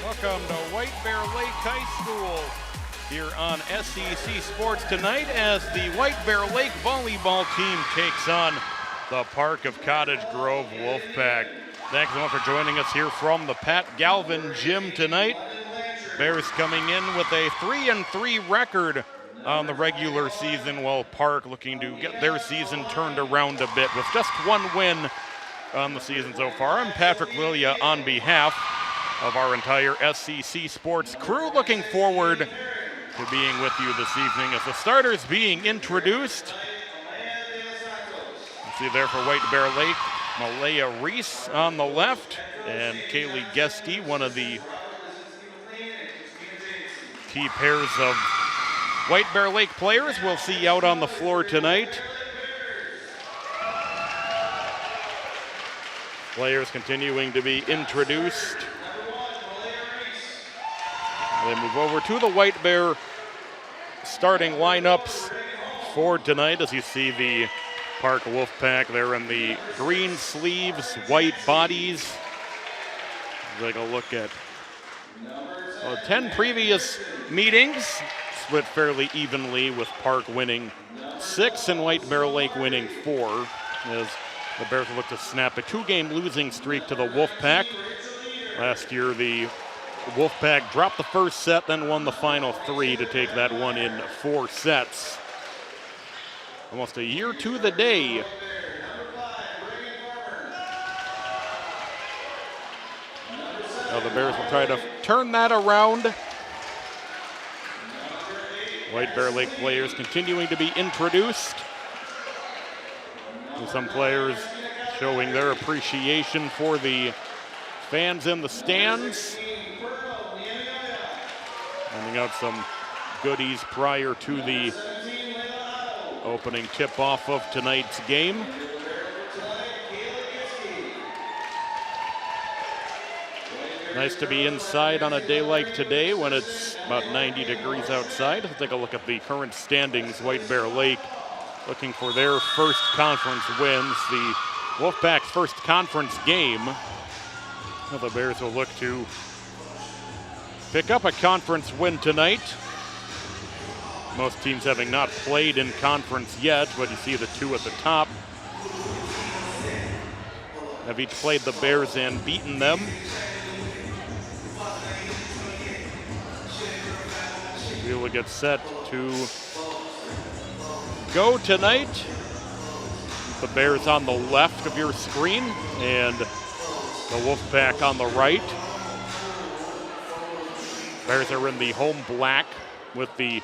Welcome to White Bear Lake High School here on SEC Sports tonight as the White Bear Lake volleyball team takes on the Park of Cottage Grove Wolfpack. Thanks so much for joining us here from the Pat Galvin Gym tonight. Bears coming in with a 3-3 record on the regular season, while Park looking to get their season turned around a bit with just one win on the season so far. I'm Patrick Lilia on behalf of our entire SEC Sports crew, looking forward to being with you this evening as the starters being introduced. You see there for White Bear Lake, Malaya Reese on the left, and Kaylee Geske, one of the key pairs of White Bear Lake players we'll see out on the floor tonight. Players continuing to be introduced. They move over to the White Bear starting lineups for tonight as you see the Park Wolfpack there in the green sleeves, white bodies. Take a look at 10 previous meetings, split fairly evenly with Park winning 6 and White Bear Lake winning 4 as the Bears look to snap a 2-game losing streak to the Wolfpack. Last year the Wolfpack dropped the first set, then won the final 3 to take that one in 4 sets. Almost a year to the day. Now the Bears will try to turn that around. White Bear Lake players continuing to be introduced. And some players showing their appreciation for the fans in the stands. Handing out some goodies prior to the opening tip-off of tonight's game. Nice to be inside on a day like today when it's about 90 degrees outside. Let's take a look at the current standings. White Bear Lake looking for their first conference wins, the Wolfpack's first conference game. Well, the Bears will look to pick up a conference win tonight. Most teams having not played in conference yet, but you see the two at the top have each played the Bears and beaten them. We will get set to go tonight. The Bears on the left of your screen and the Wolfpack on the right. Bears are in the home black with the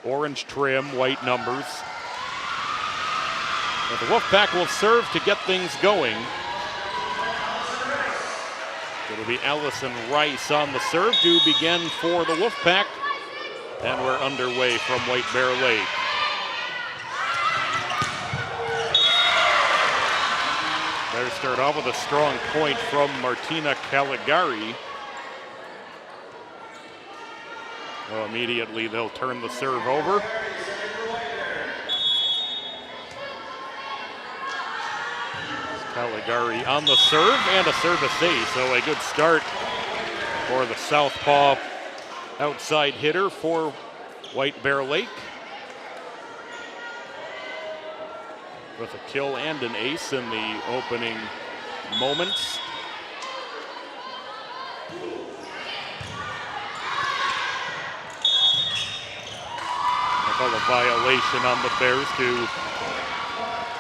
orange trim, white numbers. But the Wolfpack will serve to get things going. It'll be Allison Rice on the serve to begin for the Wolfpack. And we're underway from White Bear Lake. Bears start off with a strong point from Martina Caligari. Well, immediately they'll turn the serve over. Caligari on the serve and a service ace, so a good start for the southpaw outside hitter for White Bear Lake. With a kill and an ace in the opening moments. A violation on the Bears to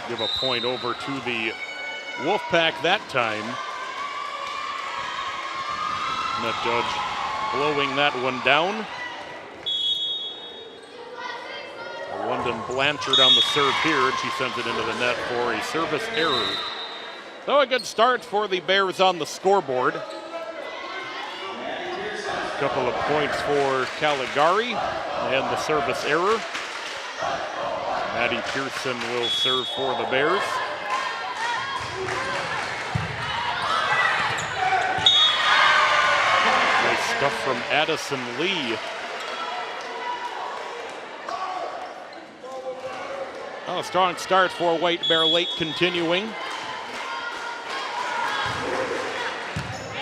give a point over to the Wolfpack that time. Net judge blowing that one down. London Blanchard on the serve here, and she sends it into the net for a service error. So a good start for the Bears on the scoreboard. A couple of points for Caligari and the service error. Maddie Pearson will serve for the Bears. Nice stuff from Addison Lee. Oh, a strong start for White Bear Lake continuing.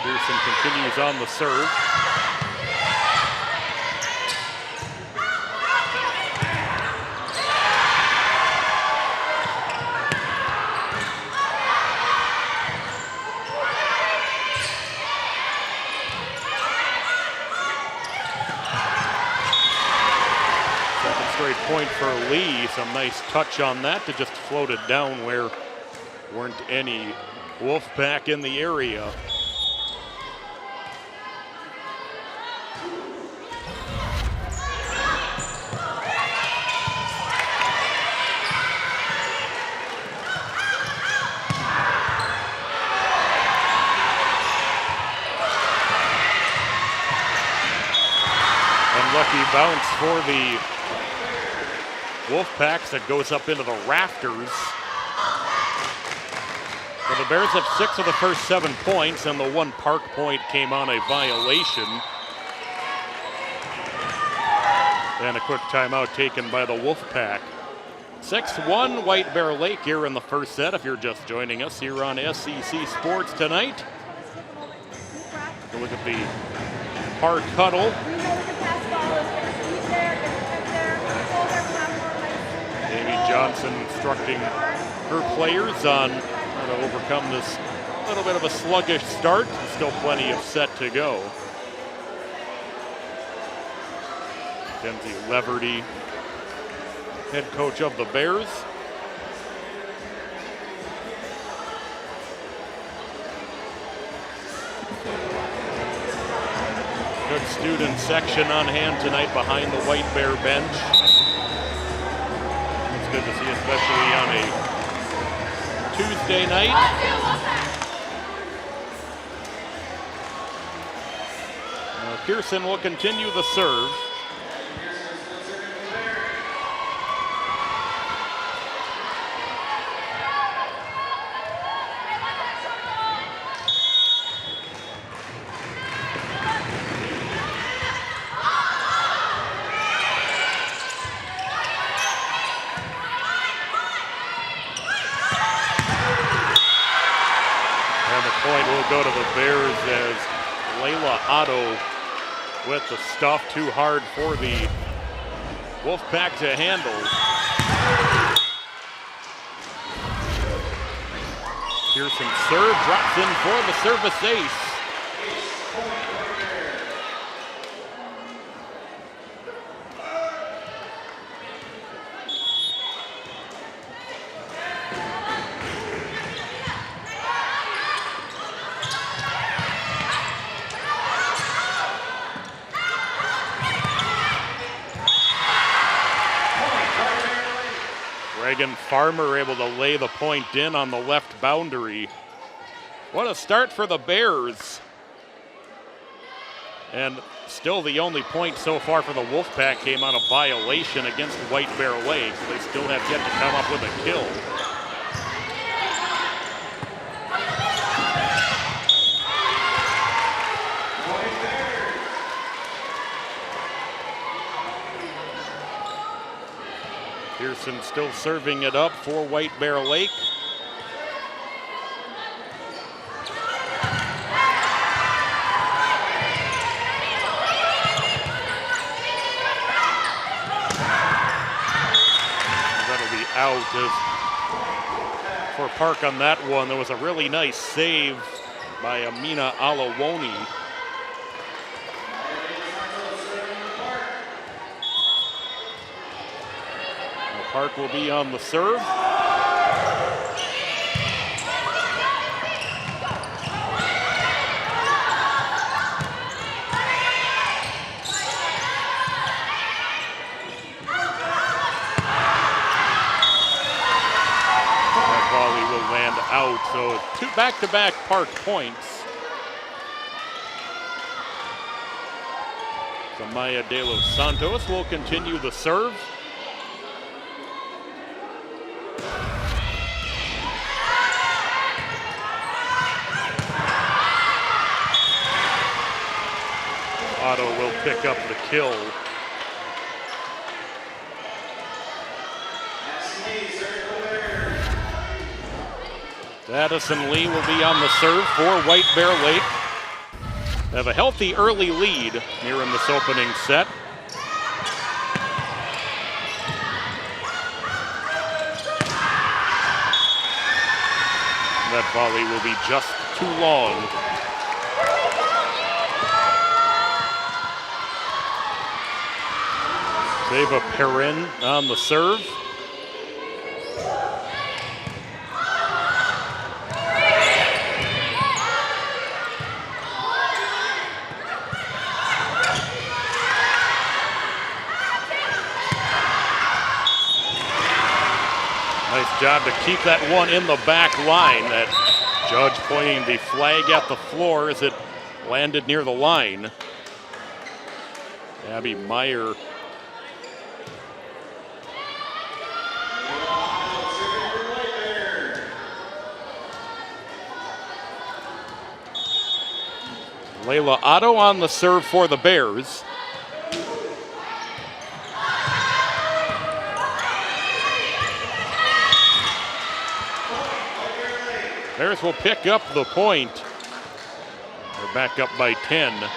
Pearson continues on the serve. straight point for Lee. Some nice touch on that to just float it down where weren't any Wolfpack in the area. Unlucky bounce for the Wolfpacks that goes up into the rafters. So the Bears have 6 of the first 7 points, and the one Park point came on a violation. And a quick timeout taken by the Wolfpack. 6-1 White Bear Lake here in the first set. If you're just joining us here on SEC Sports tonight. Look at the Park huddle. Amy Johnson instructing her players on how to overcome this little bit of a sluggish start. Still plenty of set to go. Kenzie Leverty, head coach of the Bears. Good student section on hand tonight behind the White Bear bench. It's good to see, especially on a Tuesday night. Now Pearson will continue the serve. Go to the Bears as Layla Otto with the stuff. Too hard for the Wolfpack to handle. Pearson serve, drops in for the service ace. Reagan Farmer able to lay the point in on the left boundary. What a start for the Bears. And still the only point so far for the Wolfpack came on a violation against White Bear Lake. They still have yet to come up with a kill. Pearson still serving it up for White Bear Lake. That'll be out for Park on that one. There was a really nice save by Amina Alawoni. Park will be on the serve. That volley will land out, so 2 back-to-back Park points. So Maya de los Santos will continue the serve. Otto will pick up the kill. Addison Lee will be on the serve for White Bear Lake. They have a healthy early lead here in this opening set. That volley will be just too long. Sheva Perrin on the serve. Nice job to keep that one in the back line. That judge pointing the flag at the floor as it landed near the line. Abby Meyer. Layla Otto on the serve for the Bears. Bears will pick up the point. They're back up by 10.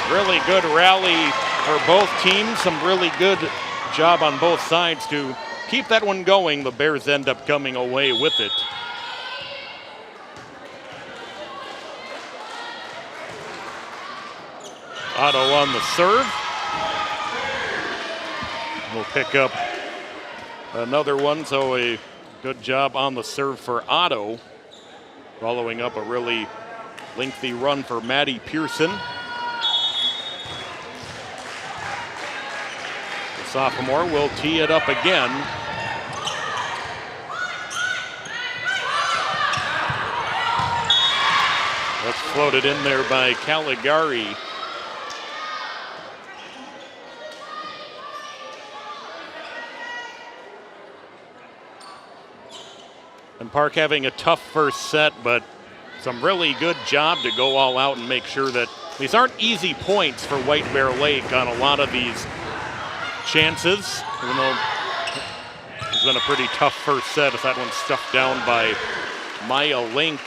Really good rally for both teams. Some really good job on both sides to keep that one going. The Bears end up coming away with it. Otto on the serve. We'll pick up another one, so a good job on the serve for Otto. Following up a really lengthy run for Maddie Pearson. Sophomore will tee it up again. That's floated in there by Caligari. And Park having a tough first set, but some really good job to go all out and make sure that these aren't easy points for White Bear Lake on a lot of these chances, even though it's been a pretty tough first set as that one's stuffed down by Maya Link.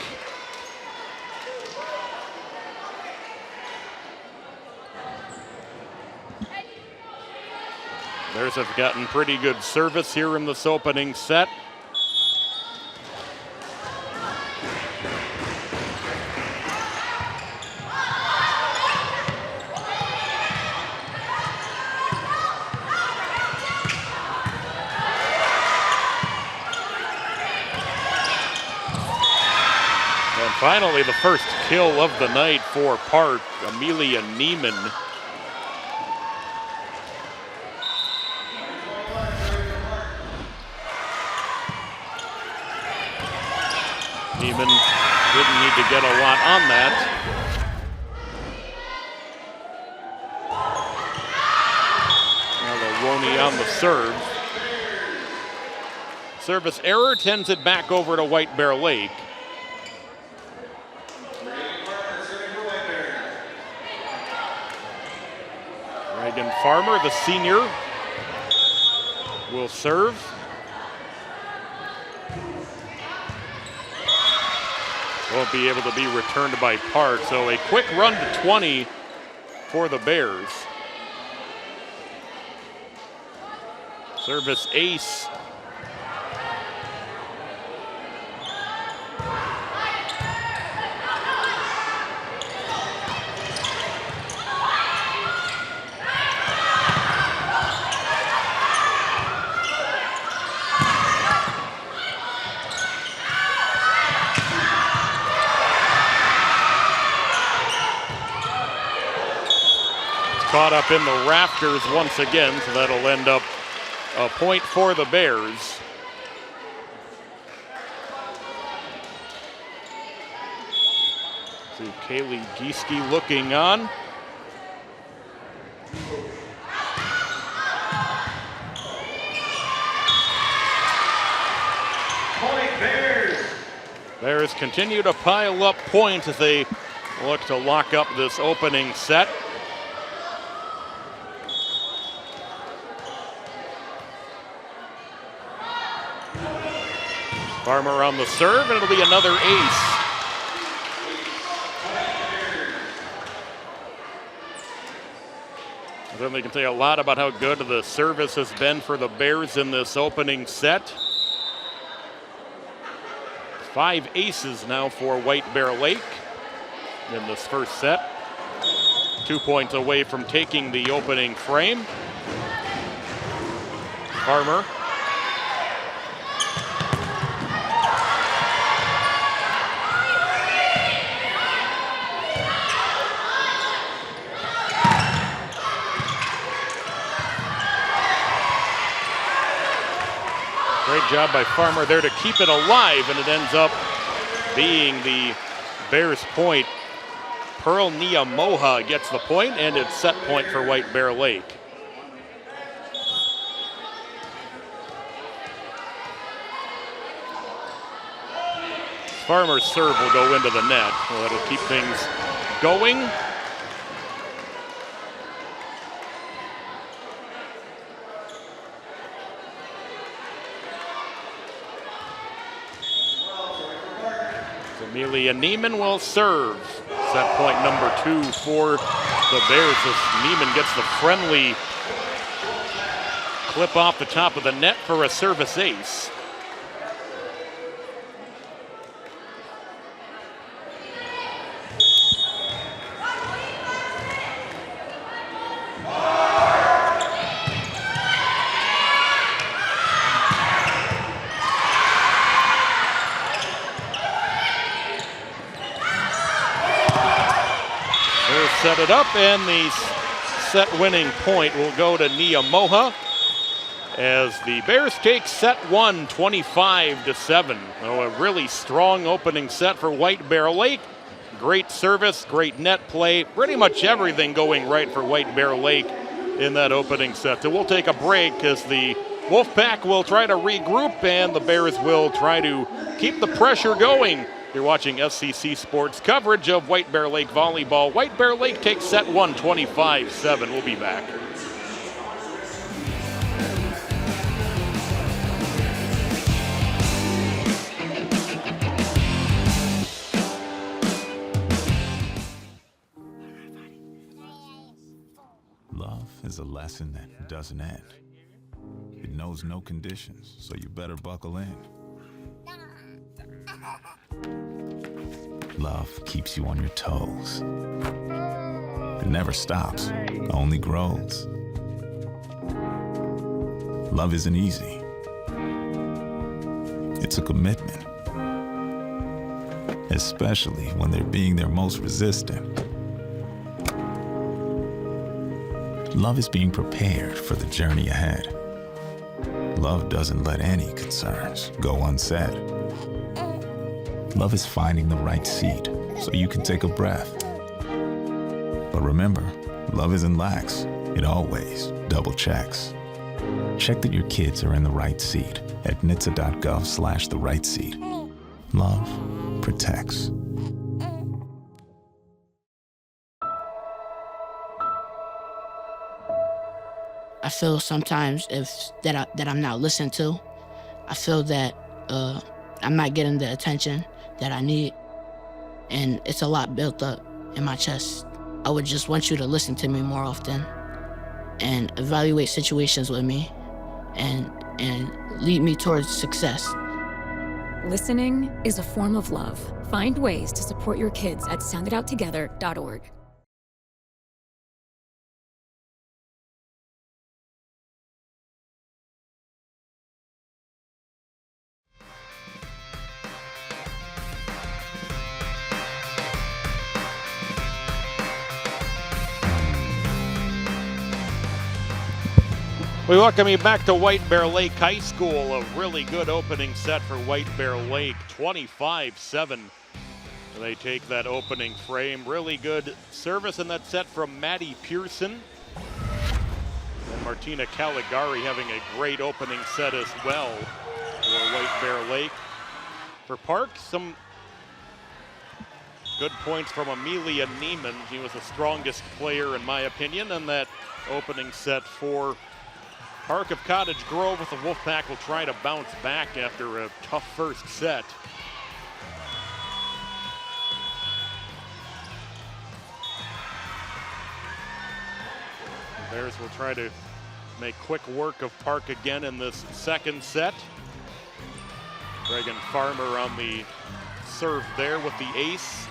Bears have gotten pretty good service here in this opening set. Finally, the first kill of the night for Park, Amelia Neiman. Neiman didn't need to get a lot on that. Now Maloney on the serve. Service error tends it back over to White Bear Lake. Reagan Farmer, the senior, will serve. Won't be able to be returned by Park, so a quick run to 20 for the Bears. Service ace. Caught up in the rafters once again, so that'll end up a point for the Bears. See Kaylee Gieske looking on. Bears continue to pile up points as they look to lock up this opening set. Farmer on the serve, and it'll be another ace. I certainly can say a lot about how good the service has been for the Bears in this opening set. 5 aces now for White Bear Lake in this first set. 2 points away from taking the opening frame. Farmer. Great job by Farmer there to keep it alive, and it ends up being the Bears' point. Pearl Niamoha gets the point, and it's set point for White Bear Lake. Farmer's serve will go into the net, so that'll keep things going. Amelia Neiman will serve. Set point number 2 for the Bears as Neiman gets the friendly clip off the top of the net for a service ace. Set it up, and the set-winning point will go to Niamoha as the Bears take set 1, 25-7. Oh, a really strong opening set for White Bear Lake. Great service, great net play, pretty much everything going right for White Bear Lake in that opening set. So we'll take a break as the Wolfpack will try to regroup and the Bears will try to keep the pressure going. You're watching SCC Sports coverage of White Bear Lake Volleyball. White Bear Lake takes set 1, 25-7. We'll be back. Love is a lesson that doesn't end. It knows no conditions, so you better buckle in. Love keeps you on your toes. It never stops, only grows. Love isn't easy. It's a commitment, especially when they're being their most resistant. Love is being prepared for the journey ahead. Love doesn't let any concerns go unsaid. Love is finding the right seat so you can take a breath. But remember, love isn't lax. It always double checks. Check that your kids are in the right seat at nhtsa.gov/the right seat. Love protects. I feel sometimes that I'm not listened to. I feel that I'm not getting the attention that I need, and it's a lot built up in my chest. I would just want you to listen to me more often and evaluate situations with me and lead me towards success. Listening is a form of love. Find ways to support your kids at sounditouttogether.org. We welcome you back to White Bear Lake High School. A really good opening set for White Bear Lake, 25-7. They take that opening frame. Really good service in that set from Maddie Pearson. And Martina Caligari having a great opening set as well for White Bear Lake. For Park, some Good points from Amelia Neiman. He was the strongest player, in my opinion, in that opening set for Park of Cottage Grove. With the Wolfpack will try to bounce back after a tough first set. The Bears will try to make quick work of Park again in this second set. Reagan Farmer on the serve there with the ace.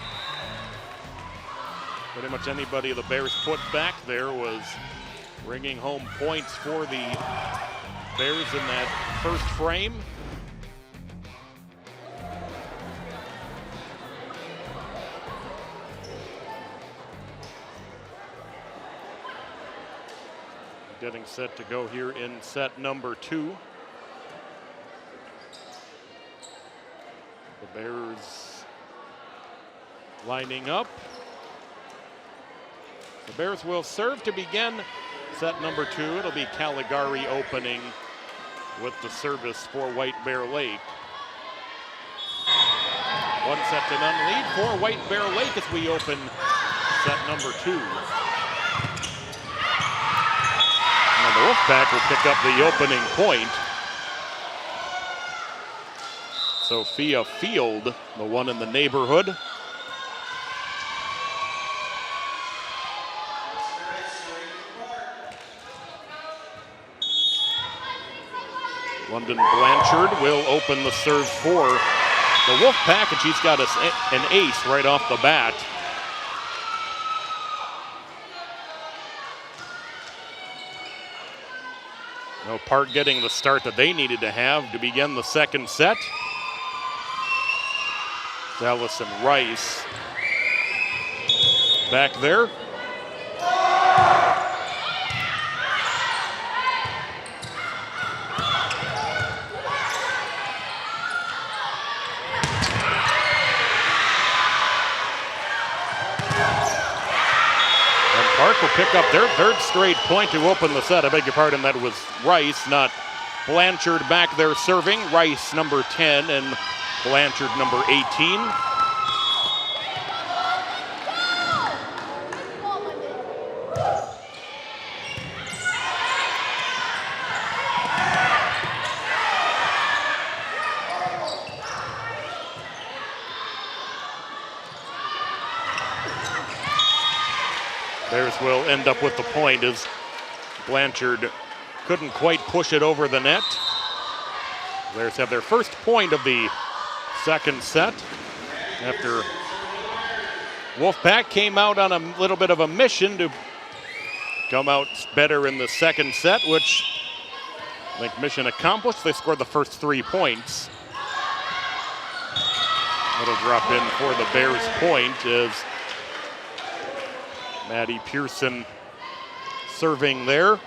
Pretty much anybody the Bears put back there was bringing home points for the Bears in that first frame. Getting set to go here in set number 2. The Bears lining up. The Bears will serve to begin set number 2. It'll be Caligari opening with the service for White Bear Lake. 1-0 lead for White Bear Lake as we open set number 2. And the Wolfpack will pick up the opening point. Sophia Field, the one in the neighborhood. London Blanchard will open the serve for the Wolfpack, and she's got an ace right off the bat. No Park getting the start that they needed to have to begin the second set. Allison Rice back there. Park will pick up their third straight point to open the set. I beg your pardon, that was Rice, not Blanchard back there serving. Rice number 10 and Blanchard number 18. Bears will end up with the point as Blanchard couldn't quite push it over the net. Bears have their first point of the second set after Wolfpack came out on a little bit of a mission to come out better in the second set, which I think mission accomplished. They scored the first 3 points. It'll drop in for the Bears point as Maddie Pearson serving there.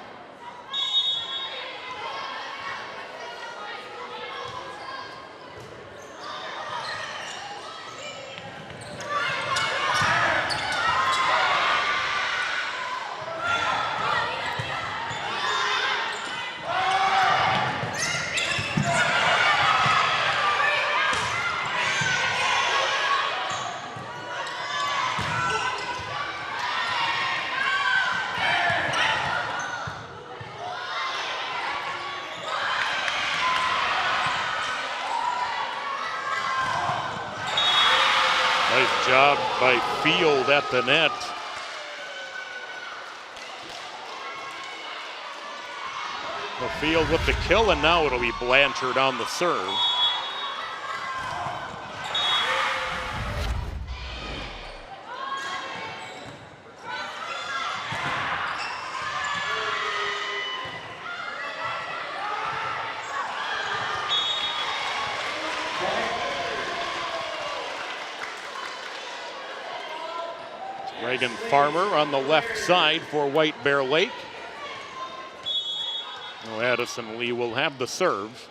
Nice job by Field at the net. The Field with the kill, and now it'll be Blanchard on the serve. Reagan Farmer on the left side for White Bear Lake. Well, Addison Lee will have the serve.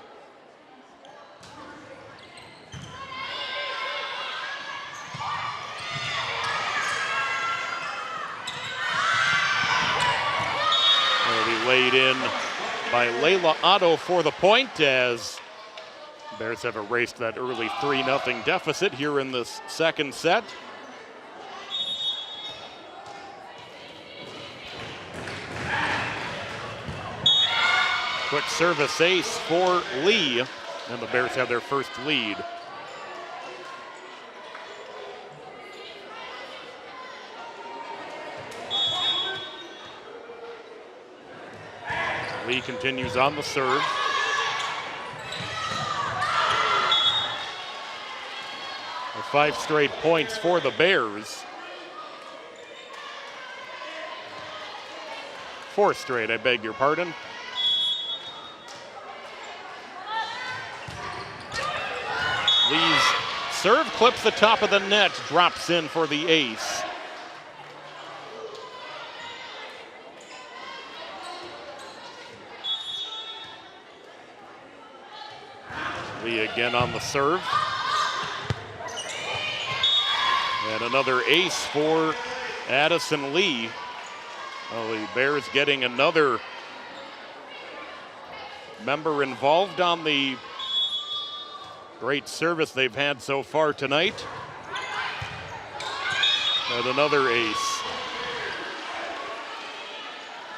It'll be laid in by Layla Otto for the point as Bears have erased that early 3-0 deficit here in this second set. Quick service ace for Lee, and the Bears have their first lead. Lee continues on the serve. The 5 straight points for the Bears. 4 straight, I beg your pardon. Lee's serve clips the top of the net, drops in for the ace. Lee again on the serve. And another ace for Addison Lee. Well, the Bears getting another member involved on the great service they've had so far tonight. And another ace.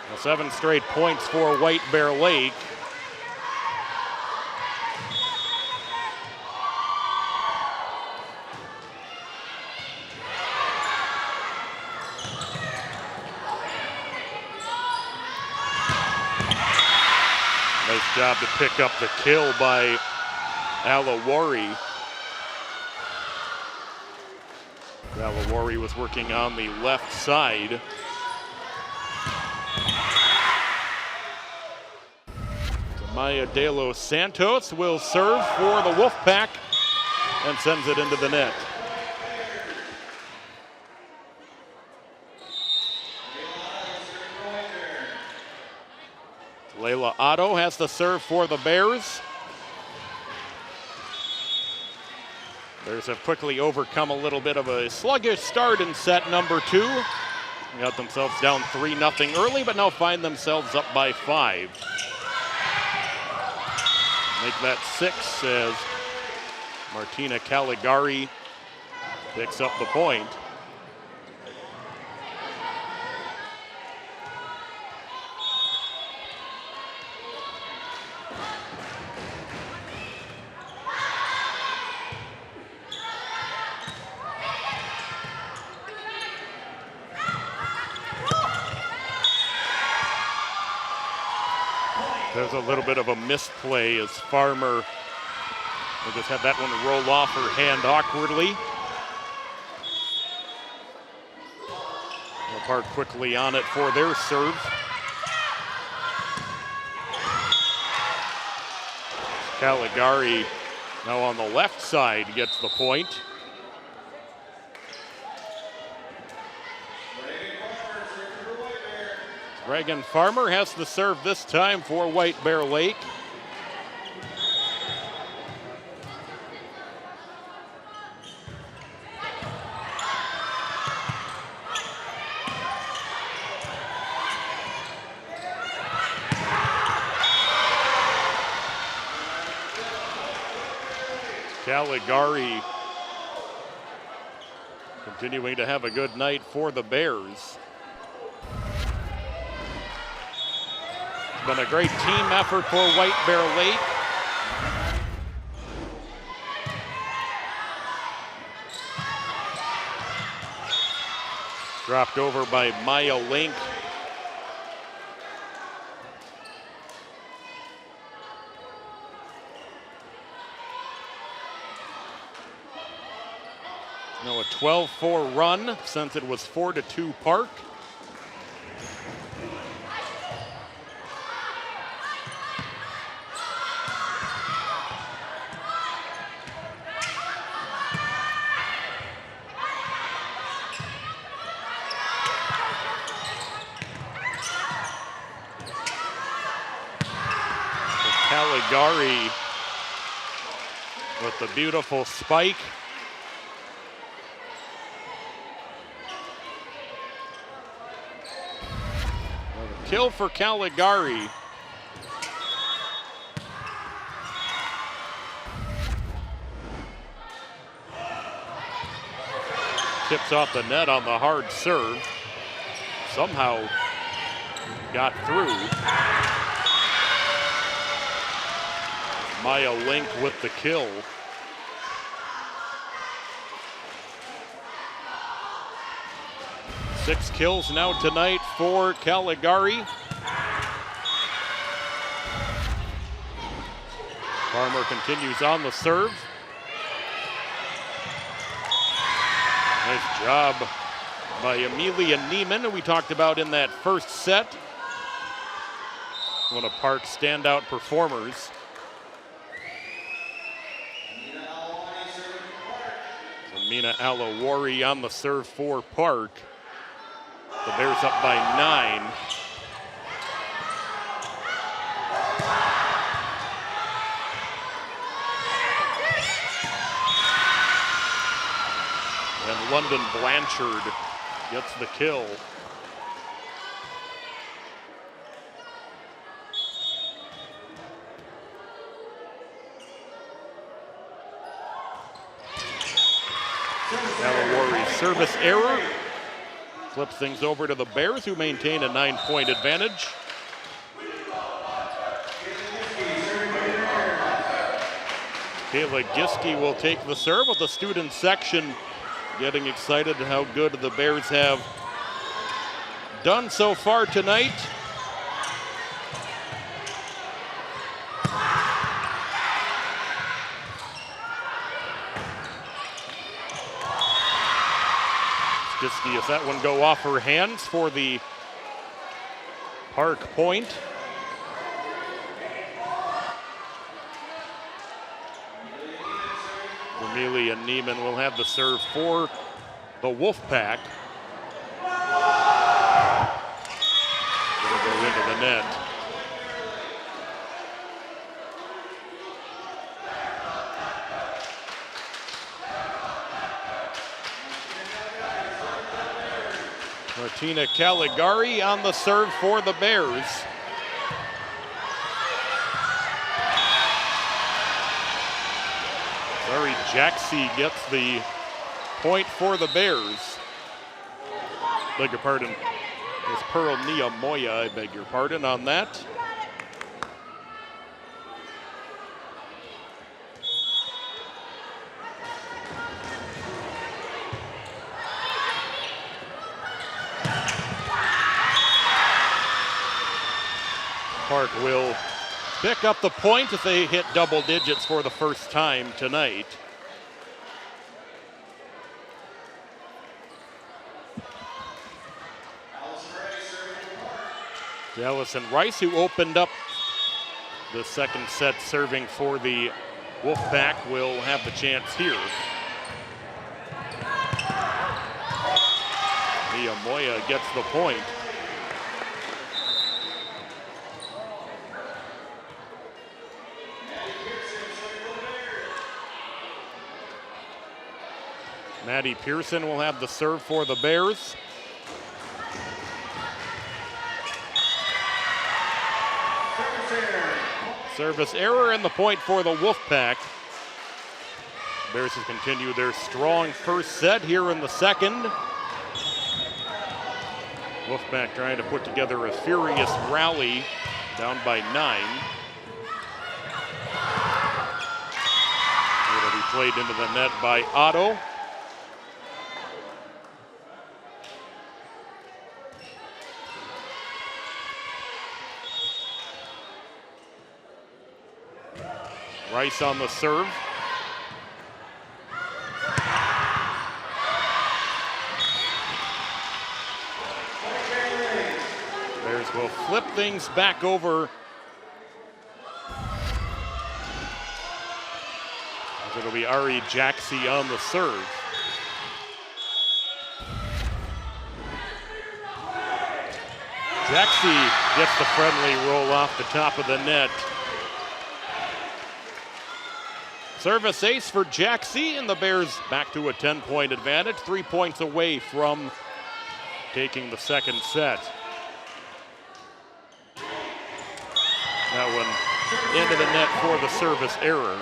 Well, 7 straight points for White Bear Lake. Nice job to pick up the kill by Alawari. Alawari was working on the left side. Maya de los Santos will serve for the Wolfpack and sends it into the net. Layla Otto has the serve for the Bears. Bears have quickly overcome a little bit of a sluggish start in set number 2. Got themselves down 3-0 early, but now find themselves up by 5. Make that 6 as Martina Caligari picks up the point. There's a little bit of a misplay as Farmer just had that one roll off her hand awkwardly. Park quickly on it for their serve. Caligari now on the left side gets the point. Reagan Farmer has the serve this time for White Bear Lake. Caligari continuing to have a good night for the Bears. Been a great team effort for White Bear Lake. Dropped over by Maya Link. Now a 12-4 run since it was 4-2 Park. Caligari with the beautiful spike. Kill for Caligari. Tips off the net on the hard serve. Somehow got through. Maya Link with the kill. Six kills now tonight for Caligari. Farmer continues on the serve. Nice job by Amelia Neiman, who we talked about in that first set. One of Park's standout performers. So Mina Alawari on the serve for Park. The Bears up by 9. And London Blanchard gets the kill. Alawari service error. Flips things over to the Bears, who maintain a 9-point advantage. Kayla Giske will take the serve, with the student section getting excited how good the Bears have done so far tonight. Giske, as that one go off her hands for the Park point. Amelia Neiman will have the serve for the Wolfpack. It'll go into the net. Martina Caligari on the serve for the Bears. Larry Jaxie gets the point for the Bears. Beg your pardon. It's Pearl Niamoya, I beg your pardon on that. Park will pick up the point if they hit double digits for the first time tonight. Allison Rice, who opened up the second set serving for the Wolfpack, will have the chance here. Niamoya gets the point. Maddie Pearson will have the serve for the Bears. Service error and the point for the Wolfpack. Bears have continued their strong first set here in the second. Wolfpack trying to put together a furious rally, down by 9. It'll be played into the net by Otto. Rice on the serve. Bears will flip things back over. It'll be Ari Jaxie on the serve. Jaxie gets the friendly roll off the top of the net. Service ace for Jaxie, and the Bears back to a 10-point advantage, 3 points away from taking the second set. That one into the net for the service error.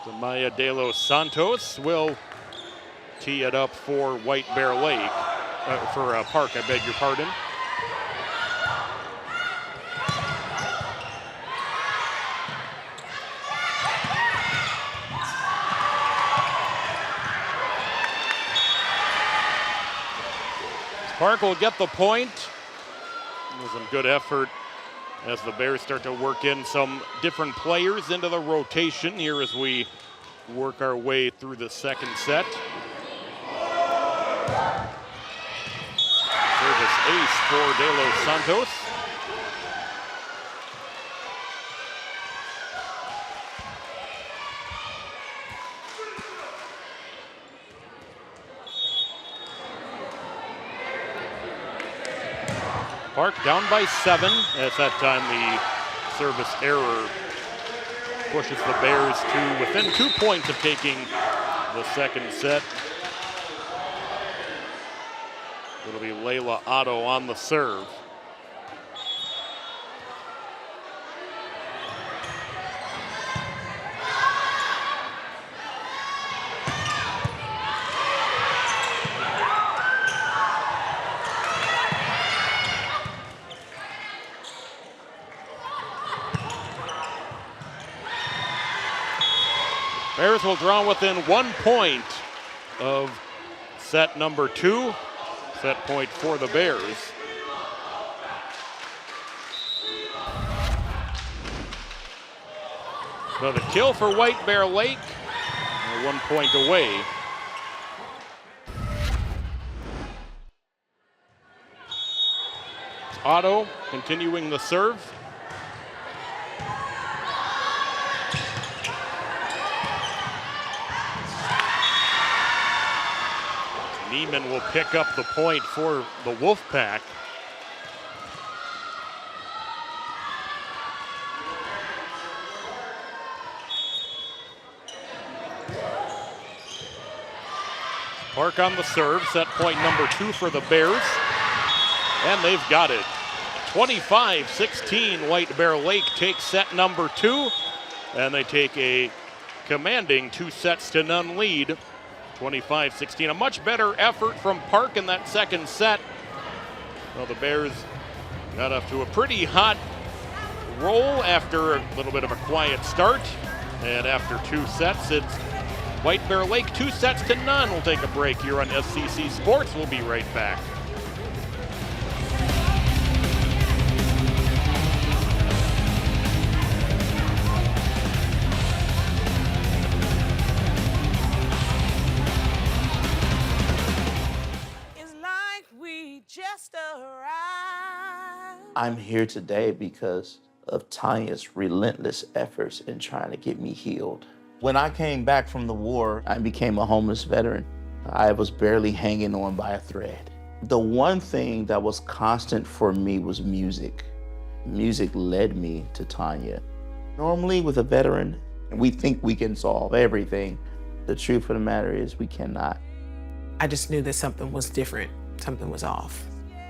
So Maya de los Santos will tee it up for White Bear Lake. Park, I beg your pardon. Park will get the point. It was a good effort as the Bears start to work in some different players into the rotation here as we work our way through the second set. Service ace for De Los Santos. Park down by 7. At that time, the service error pushes the Bears to within 2 points of taking the second set. It'll be Layla Otto on the serve. Bears will draw within 1 point of set number 2. Set point for the Bears. So the kill for White Bear Lake. 1 point away. Otto continuing the serve. Neiman will pick up the point for the Wolfpack. Park on the serve, set point number 2 for the Bears. And they've got it. 25-16, White Bear Lake takes set number 2. And they take a commanding 2-0 lead. 25-16, a much better effort from Park in that second set. Well, the Bears got off to a pretty hot roll after a little bit of a quiet start. And after 2 sets, it's White Bear Lake 2-0. We'll take a break here on SCC Sports. We'll be right back. I'm here today because of Tanya's relentless efforts in trying to get me healed. When I came back from the war, I became a homeless veteran. I was barely hanging on by a thread. The one thing that was constant for me was music. Music led me to Tanya. Normally with a veteran, we think we can solve everything. The truth of the matter is we cannot. I just knew that something was different, something was off.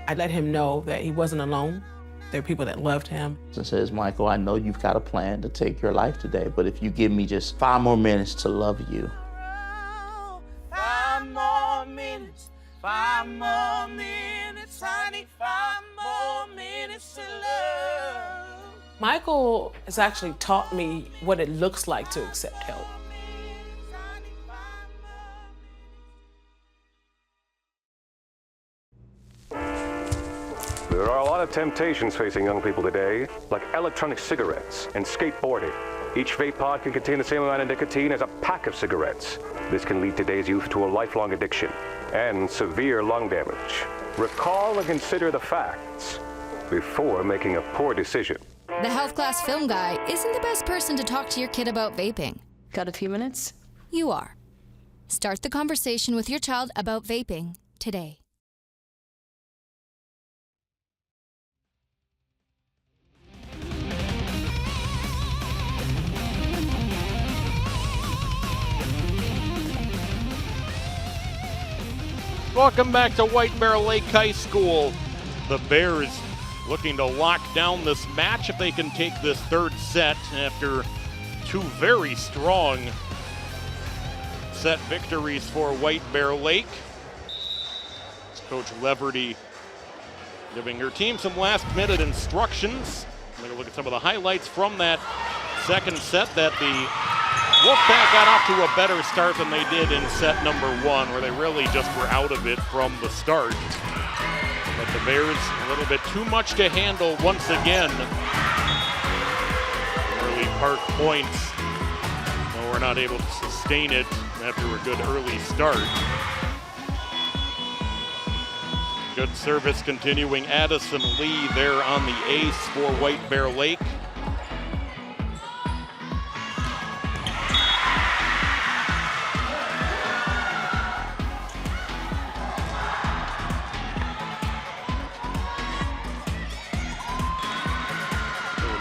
I let him know that he wasn't alone. There are people that loved him. And says, Michael, I know you've got a plan to take your life today, but if you give me just 5 more minutes to love you. 5 more minutes, 5 more minutes, honey, 5 more minutes to love. Michael has actually taught me what it looks like to accept help. There are a lot of temptations facing young people today, like electronic cigarettes and skateboarding. Each vape pod can contain the same amount of nicotine as a pack of cigarettes. This can lead today's youth to a lifelong addiction and severe lung damage. Recall and consider the facts before making a poor decision. The health class film guy isn't the best person to talk to your kid about vaping. Got a few minutes? You are. Start the conversation with your child about vaping today. Welcome back to White Bear Lake High School. The Bears looking to lock down this match if they can take this third set after 2 very strong set victories for White Bear Lake. Coach Leverty giving her team some last-minute instructions. Take a look at some of the highlights from that second set. That the Wolfpack got off to a better start than they did in set number 1, where they really just were out of it from the start. But the Bears a little bit too much to handle once again. Early Park points. No, we're not able to sustain it after a good early start. Good service continuing. Addison Lee there on the ace for White Bear Lake. We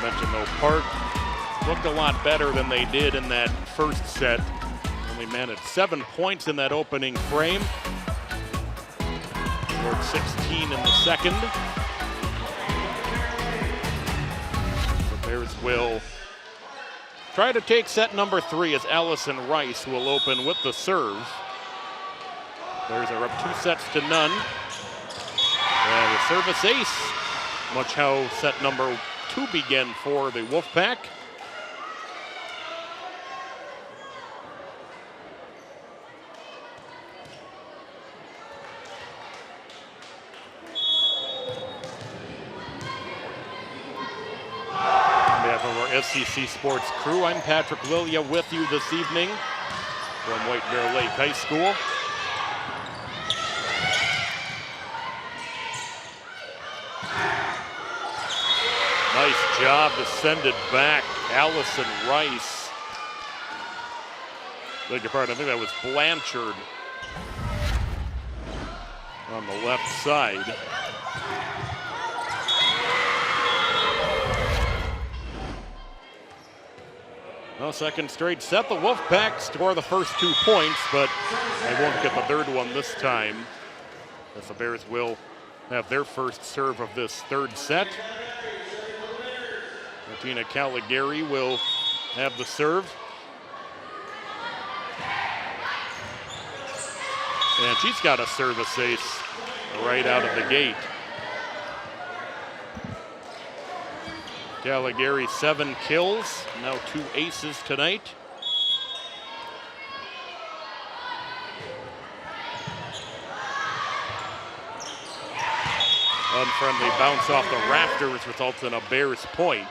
mentioned though, Park looked a lot better than they did in that first set. Only managed 7 points in that opening frame. Scored 16 in the second. The Bears will try to take set number 3 as Allison Rice will open with the serve. Bears are up 2-0. And the service ace, much how set number 2 began for the Wolfpack. SEC Sports crew, I'm Patrick Lilia with you this evening from White Bear Lake High School. Nice job to send it back. Allison Rice. Beg your pardon, I think that was Blanchard on the left side. Well, second straight set. The Wolfpack score the first 2 points, but they won't get the third one this time, as the Bears will have their first serve of this third set. Martina Caligari will have the serve. And she's got a service ace right out of the gate. Caligari 7 kills, now 2 aces tonight. Unfriendly bounce off the rafters results in a Bears point.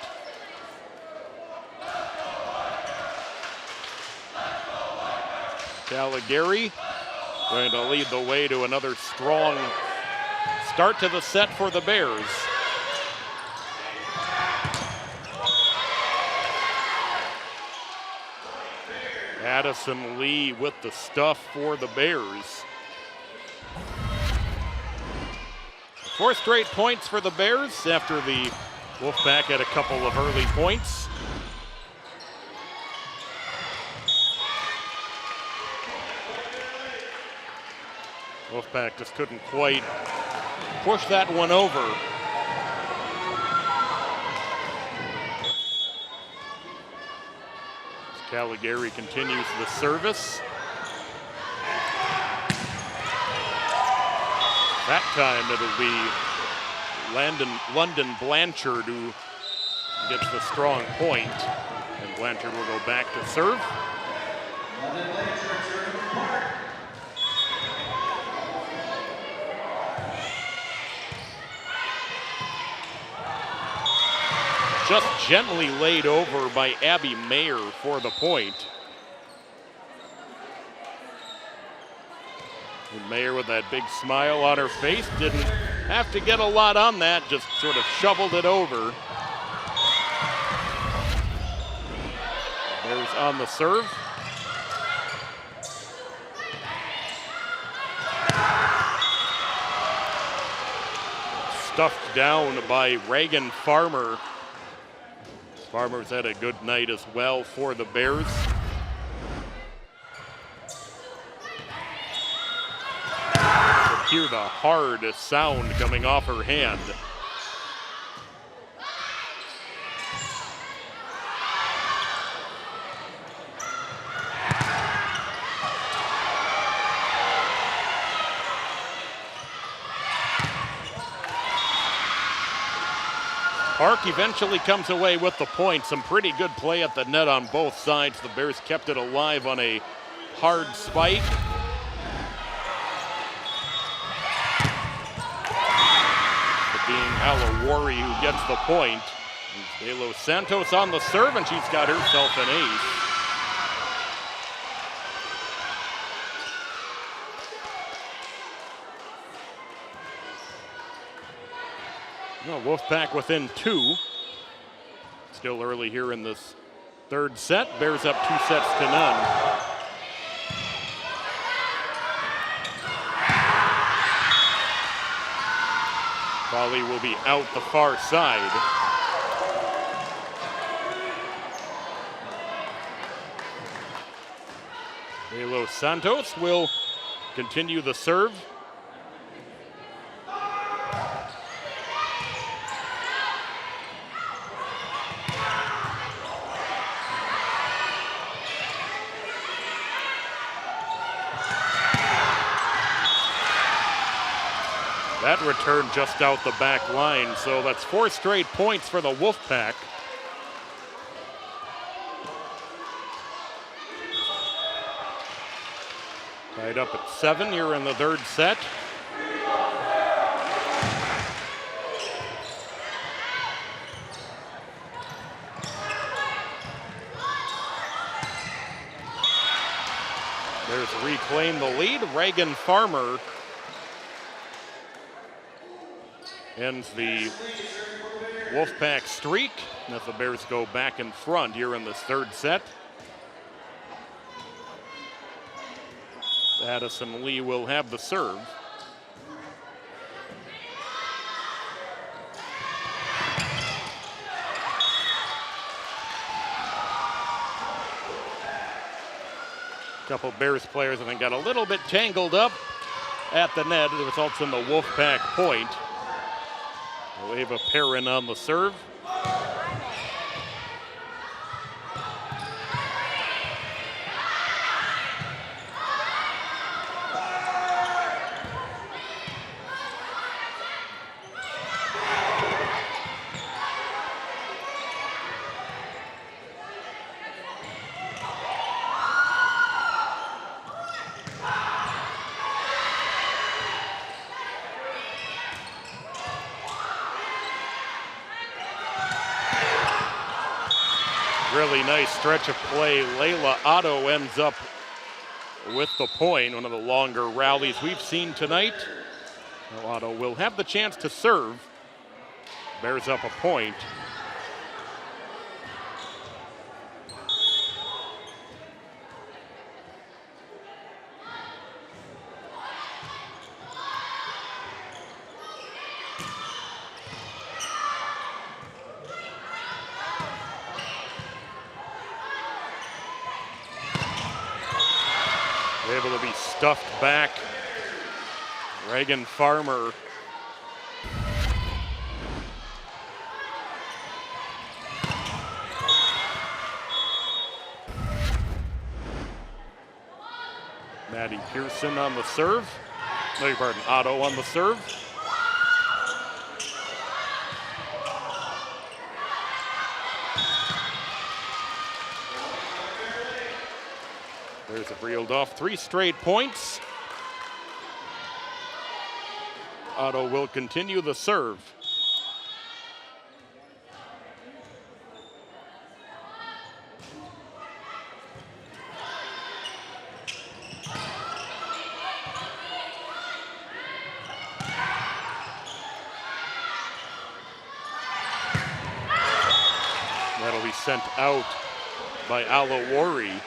Caligari going to lead the way to another strong start to the set for the Bears. Addison Lee with the stuff for the Bears. 4 straight points for the Bears after the Wolfpack had a couple of early points. Wolfpack just couldn't quite push that one over. Caligari continues the service. That time it'll be London Blanchard who gets the strong point, and Blanchard will go back to serve. Just gently laid over by Abby Mayer for the point. And Mayer with that big smile on her face, didn't have to get a lot on that, just sort of shoveled it over. Bears on the serve. Stuffed down by Reagan Farmer. Farmer's had a good night as well for the Bears. You hear the hard sound coming off her hand. Park eventually comes away with the point. Some pretty good play at the net on both sides. The Bears kept it alive on a hard spike. It being Alawari who gets the point. De Los Santos on the serve, and she's got herself an ace. No, Wolfpack within 2. Still early here in this third set. Bears up 2-0. Volley will be out the far side. De Los Santos will continue the serve. That return just out the back line, so that's 4 straight points for the Wolfpack. Tied up at 7 here in the third set. There's reclaim the lead. Reagan Farmer ends the Wolfpack streak as the Bears go back in front here in this third set. Addison Lee will have the serve. A couple Bears players, I think, got a little bit tangled up at the net. It results in the Wolfpack point. Ava Perrin on the serve. Really nice stretch of play. Layla Otto ends up with the point, one of the longer rallies we've seen tonight. Now Otto will have the chance to serve. Bears up a point. Able to be stuffed back. Reagan Farmer. Maddie Pearson on the serve. No, pardon, Otto on the serve. There's a reeled off 3 straight points. Otto will continue the serve. That'll be sent out by Alawari.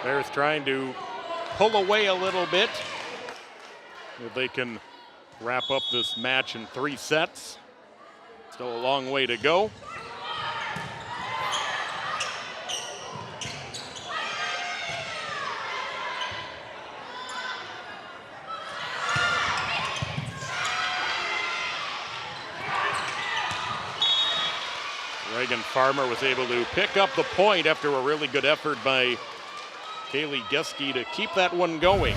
Bears trying to pull away a little bit. If they can wrap up this match in 3 sets. Still a long way to go. Reagan Farmer was able to pick up the point after a really good effort by Kaylee Geske to keep that one going.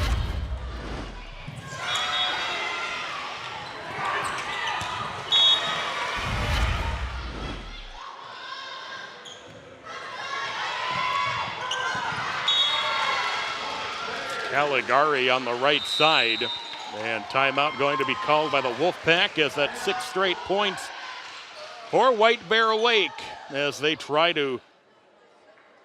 Caligari on the right side. And timeout going to be called by the Wolfpack as that 6 straight points for White Bear Lake as they try to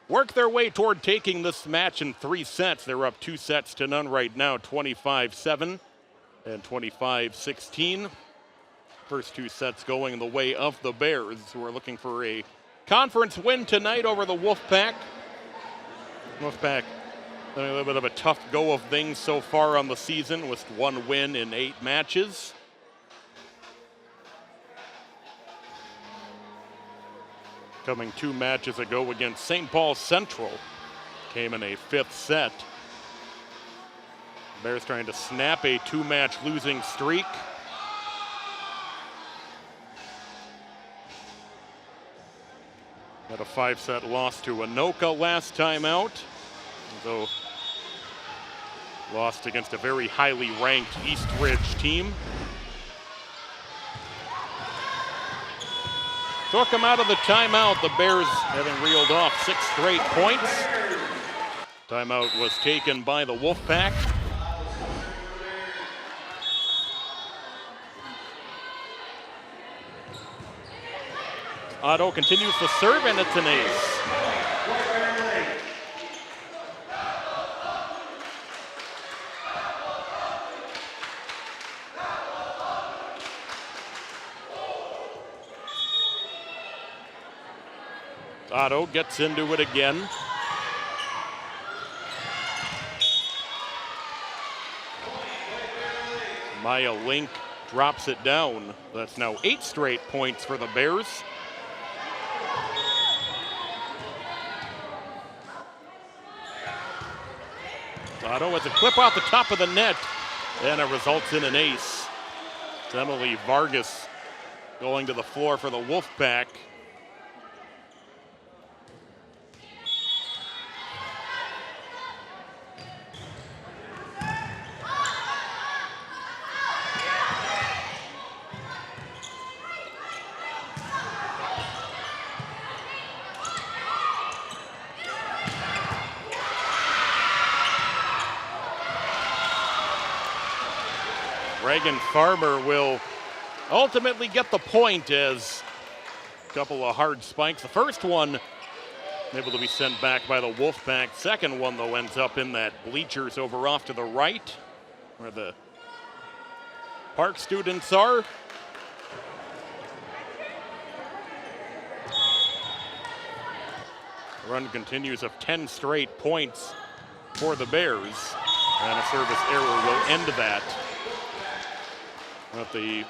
work their way toward taking this match in 3 sets. They're up 2 sets to none right now, 25-7 and 25-16. First 2 sets going the way of the Bears, who are looking for a conference win tonight over the Wolfpack. Wolfpack having a little bit of a tough go of things so far on the season with 1 win in 8 matches. Coming 2 matches ago against St. Paul Central, came in a 5th set. Bears trying to snap a 2-match losing streak. Had a 5-set loss to Anoka last time out, though lost against a very highly ranked East Ridge team. Took him out of the timeout, the Bears having reeled off 6 straight points. Timeout was taken by the Wolfpack. Otto continues to serve, and it's an ace. Otto gets into it again. Maya Link drops it down. That's now 8 straight points for the Bears. Otto has a clip off the top of the net, and it results in an ace. It's Emily Vargas going to the floor for the Wolfpack. Reagan Farmer will ultimately get the point as a couple of hard spikes. The first one able to be sent back by the Wolfpack. Second one, though, ends up in that bleachers over off to the right where the Park students are. Run continues of 10 straight points for the Bears, and a service error will end that. But the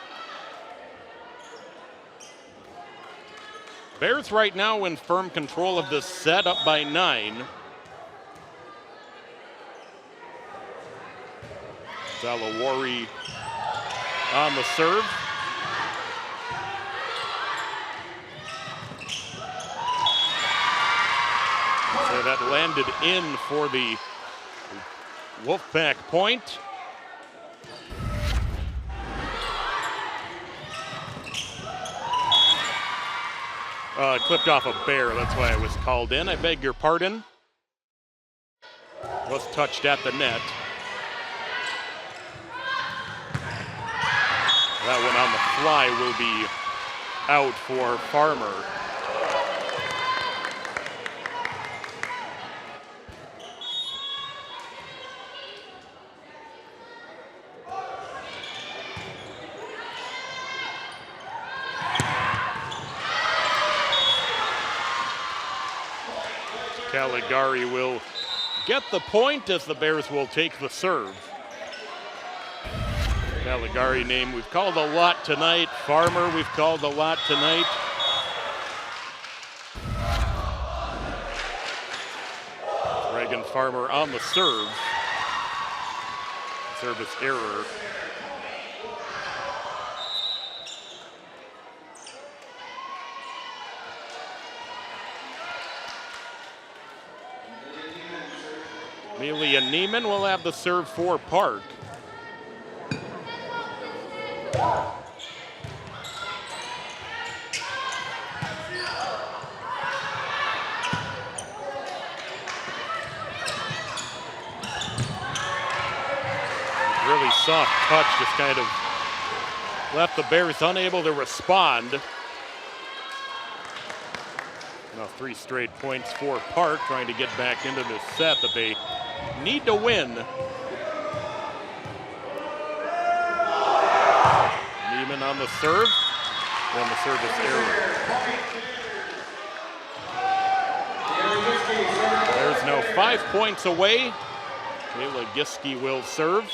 Bears right now in firm control of this set, up by 9. Zalawari on the serve. So that landed in for the Wolfpack point. Clipped off a Bear, that's why I was called in. I beg your pardon. Was touched at the net. That one on the fly will be out for Farmer. Caligari will get the point as the Bears will take the serve. Caligari name we've called a lot tonight. Farmer we've called a lot tonight. Reagan Farmer on the serve. Service error. Amelia Neiman will have the serve for Park. soft touch just kind of left the Bears unable to respond. Now 3 straight points for Park, trying to get back into this set that they need to win. Neiman on the serve, and the service error. There's now 5 points away. Kayla Giske will serve.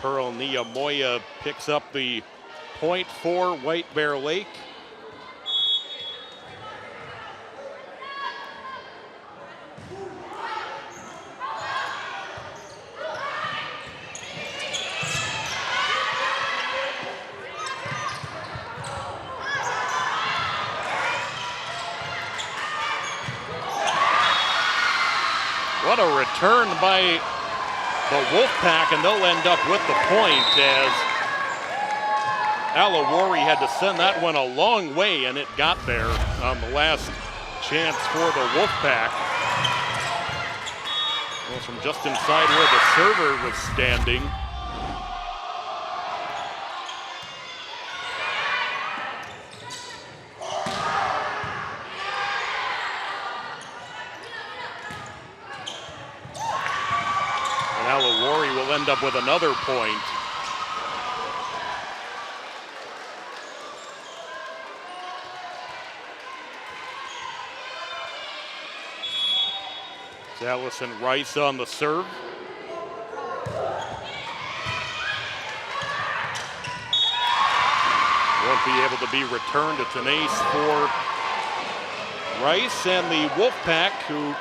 Pearl Niamoya picks up the point for White Bear Lake. What a return by the Wolfpack, and they'll end up with the point as Alawari had to send that one a long way, and it got there on the last chance for the Wolfpack. Well, from just inside where the server was standing. Alawari will end up with another point. It's Allison Rice on the serve. Won't be able to be returned. It's an ace for Rice and the Wolfpack, who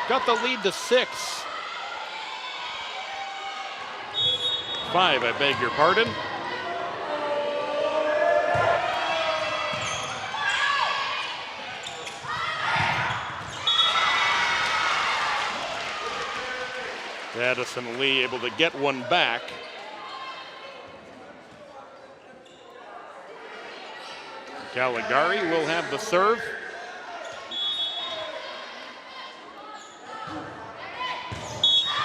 got the lead to 6. 5, I beg your pardon. Addison Lee able to get one back. Caligari will have the serve.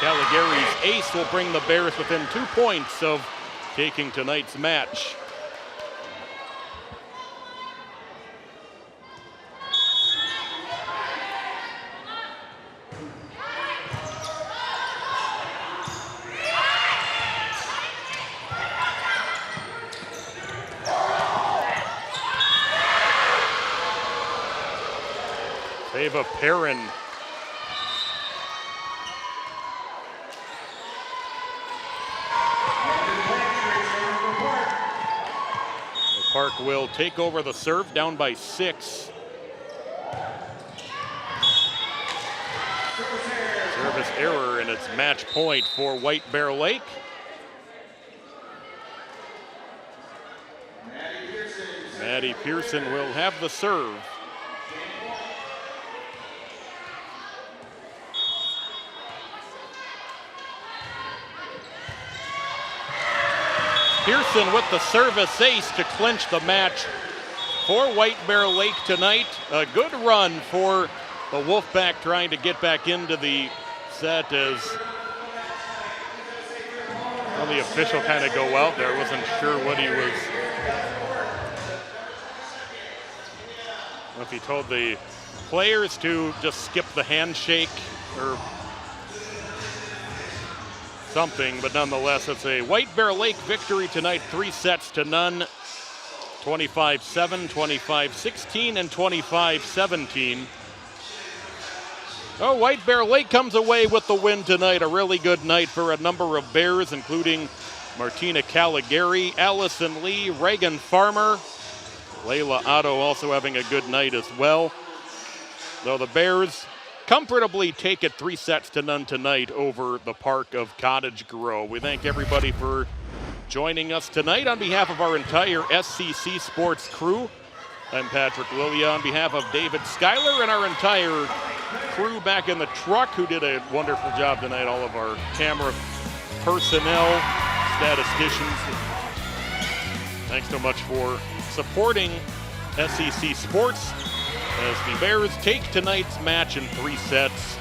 Caligari's ace will bring the Bears within 2 points of taking tonight's match. Ava Perrin. Park will take over the serve, down by 6. Service error, and it's match point for White Bear Lake. Maddie Pearson will have the serve. Pearson with the service ace to clinch the match for White Bear Lake tonight. A good run for the Wolfpack, trying to get back into the set as well, the official kind of go out there. Wasn't sure what he was. If he told the players to just skip the handshake or something, but nonetheless, it's a White Bear Lake victory tonight, 3-0, 25-7, 25-16, and 25-17. Oh, White Bear Lake comes away with the win tonight. A really good night for a number of Bears, including Martina Caligari, Allison Lee, Reagan Farmer, Layla Otto also having a good night as well. Though the Bears comfortably take it 3-0 tonight over the Park of Cottage Grove. We thank everybody for joining us tonight on behalf of our entire SCC Sports crew. I'm Patrick Lilia on behalf of David Schuyler and our entire crew back in the truck who did a wonderful job tonight, all of our camera personnel, statisticians. Thanks so much for supporting SEC Sports as the Bears take tonight's match in 3 sets.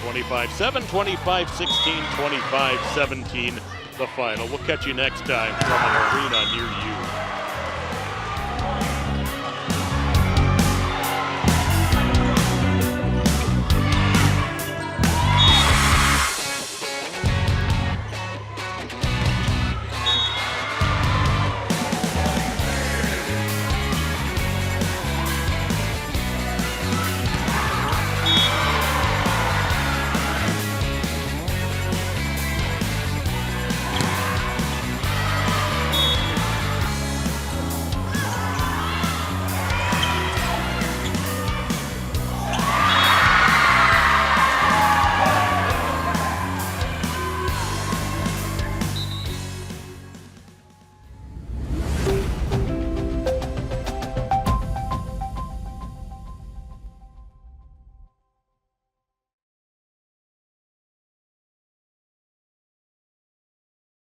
25-7, 25-16, 25-17, the final. We'll catch you next time from an arena near you.